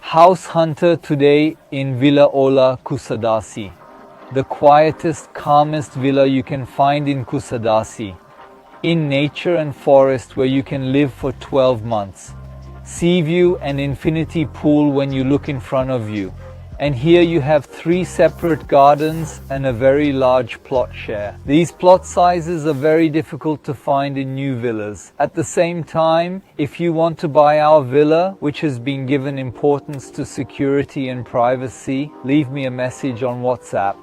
House hunter today in Villa Ola Kusadasi. The quietest, calmest villa you can find in Kusadasi. In nature and forest where you can live for 12 months. Sea view and infinity pool when you look in front of you. And here you have 3 separate gardens and a very large plot share. These plot sizes are very difficult to find in new villas. At the same time, if you want to buy our villa, which has been given importance to security and privacy, leave me a message on WhatsApp.